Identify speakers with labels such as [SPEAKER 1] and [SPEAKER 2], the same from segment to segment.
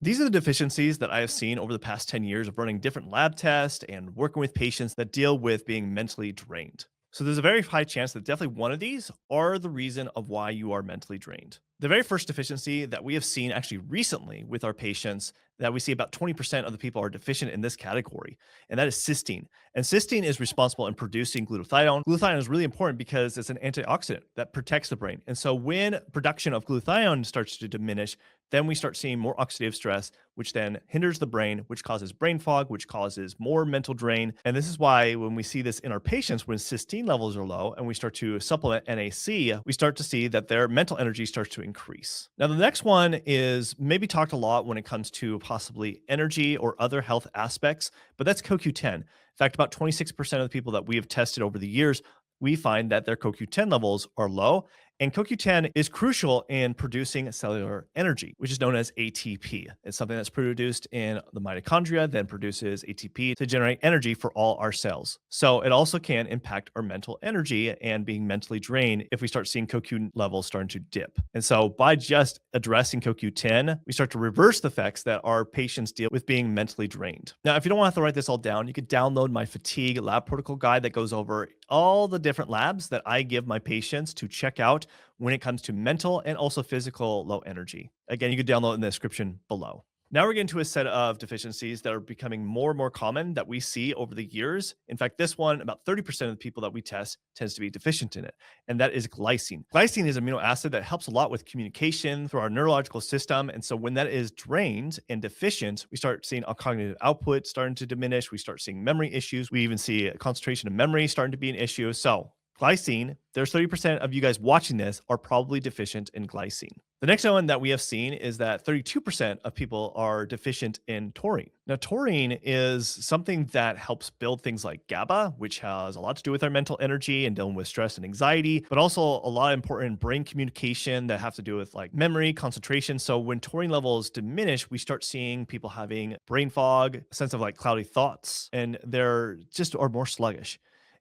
[SPEAKER 1] These are the deficiencies that I have seen over the past 10 years of running different lab tests and working with patients that deal with being mentally drained. So there's a very high chance that definitely one of these are the reason of why you are mentally drained. The very first deficiency that we have seen actually recently with our patients that we see about 20% of the people are deficient in this category, and that is cysteine. And cysteine is responsible in producing glutathione. Glutathione is really important because it's an antioxidant that protects the brain. And so when production of glutathione starts to diminish, then we start seeing more oxidative stress, which then hinders the brain, which causes brain fog, which causes more mental drain. And this is why when we see this in our patients, when cysteine levels are low and we start to supplement NAC, we start to see that their mental energy starts to increase. Now, the next one is maybe talked a lot when it comes to possibly energy or other health aspects, but that's CoQ10. In fact, about 26% of the people that we have tested over the years, we find that their CoQ10 levels are low. And CoQ10 is crucial in producing cellular energy, which is known as ATP. It's something that's produced in the mitochondria, then produces ATP to generate energy for all our cells. So it also can impact our mental energy and being mentally drained if we start seeing CoQ levels starting to dip. And so by just addressing CoQ10, we start to reverse the effects that our patients deal with being mentally drained. Now, if you don't want to have to write this all down, you could download my fatigue lab protocol guide that goes over all the different labs that I give my patients to check out when it comes to mental and also physical low energy. Again, you can download in the description below. Now we're getting to a set of deficiencies that are becoming more and more common that we see over the years. In fact, this one, about 30% of the people that we test tends to be deficient in it, and that is glycine. Glycine is an amino acid that helps a lot with communication through our neurological system. And so when that is drained and deficient, we start seeing our cognitive output starting to diminish. We start seeing memory issues. We even see concentration of memory starting to be an issue. So glycine, there's 30% of you guys watching this are probably deficient in glycine. The next one that we have seen is that 32% of people are deficient in taurine. Now, taurine is something that helps build things like GABA, which has a lot to do with our mental energy and dealing with stress and anxiety, but also a lot of important brain communication that have to do with like memory, concentration. So when taurine levels diminish, we start seeing people having brain fog, a sense of like cloudy thoughts, and they're just are more sluggish.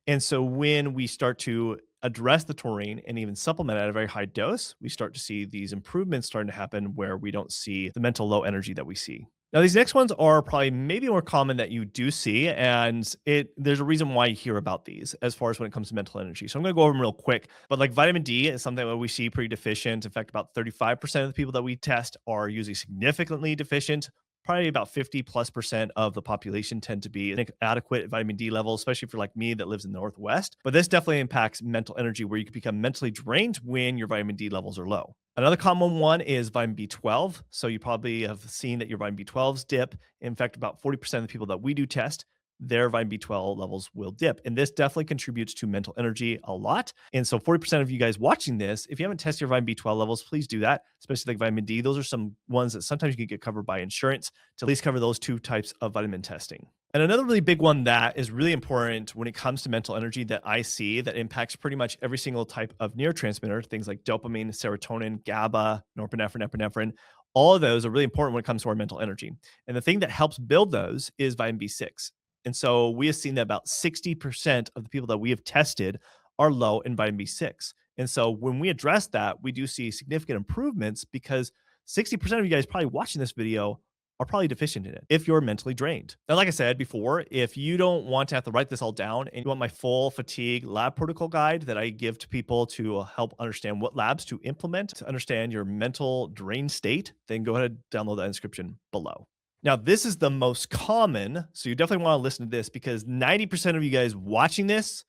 [SPEAKER 1] And so when we start to address the taurine and even supplement at a very high dose, we start to see these improvements starting to happen where we don't see the mental low energy that we see. Now, these next ones are probably maybe more common that you do see, and there's a reason why you hear about these as far as when it comes to mental energy. So I'm going to go over them real quick. But like vitamin D is something that we see pretty deficient. In fact, about 35% of the people that we test are usually significantly deficient. Probably about 50+% of the population tend to be inadequate vitamin D levels, especially for like me that lives in the Northwest. But this definitely impacts mental energy where you can become mentally drained when your vitamin D levels are low. Another common one is vitamin B12. So you probably have seen that your vitamin B12s dip. In fact, about 40% of the people that we do test, their vitamin B12 levels will dip. And this definitely contributes to mental energy a lot. And so 40% of you guys watching this, if you haven't tested your vitamin B12 levels, please do that, especially like vitamin D. Those are some ones that sometimes you can get covered by insurance to at least cover those two types of vitamin testing. And another really big one that is really important when it comes to mental energy that I see that impacts pretty much every single type of neurotransmitter, things like dopamine, serotonin, GABA, norepinephrine, epinephrine, all of those are really important when it comes to our mental energy. And the thing that helps build those is vitamin B6. And so we have seen that about 60% of the people that we have tested are low in vitamin B6. And so when we address that, we do see significant improvements because 60% of you guys probably watching this video are probably deficient in it if you're mentally drained. Now, like I said before, if you don't want to have to write this all down and you want my full fatigue lab protocol guide that I give to people to help understand what labs to implement to understand your mental drain state, then go ahead and download that inscription below. Now, this is the most common, so you definitely want to listen to this because 90% of you guys watching this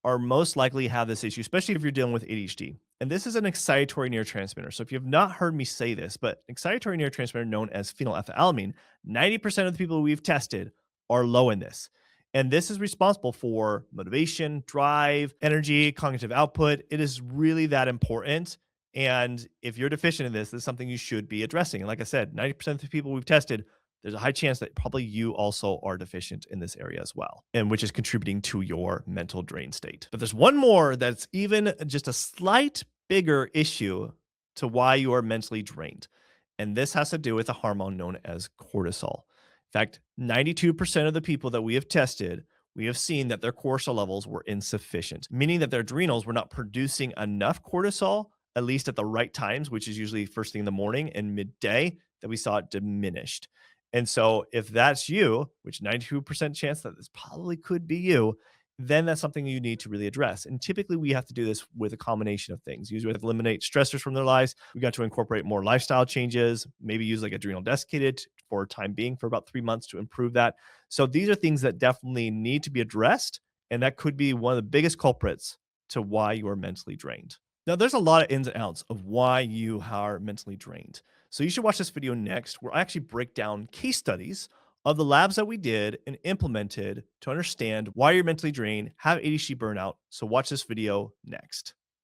[SPEAKER 1] are most likely have this issue, especially if you're dealing with ADHD. And this is an excitatory neurotransmitter. So if you have not heard me say this, but excitatory neurotransmitter known as phenylethylamine, 90% of the people we've tested are low in this. And this is responsible for motivation, drive, energy, cognitive output. It is really that important. And if you're deficient in this is something you should be addressing. And like I said, 90% of the people we've tested, there's a high chance that probably you also are deficient in this area as well, and which is contributing to your mental drain state. But there's one more that's even just a slight bigger issue to why you are mentally drained. And this has to do with a hormone known as cortisol. In fact, 92% of the people that we have tested, we have seen that their cortisol levels were insufficient, meaning that their adrenals were not producing enough cortisol, at least at the right times, which is usually first thing in the morning and midday, that we saw it diminished. And so if that's you, which 92% chance that this probably could be you, then that's something you need to really address. And typically we have to do this with a combination of things. Usually we have to eliminate stressors from their lives. We got to incorporate more lifestyle changes, maybe use like adrenal desiccated for time being for about 3 months to improve that. So these are things that definitely need to be addressed. And that could be one of the biggest culprits to why you are mentally drained. Now, there's a lot of ins and outs of why you are mentally drained. So you should watch this video next, where I actually break down case studies of the labs that we did and implemented to understand why you're mentally drained, have ADHD burnout. So watch this video next.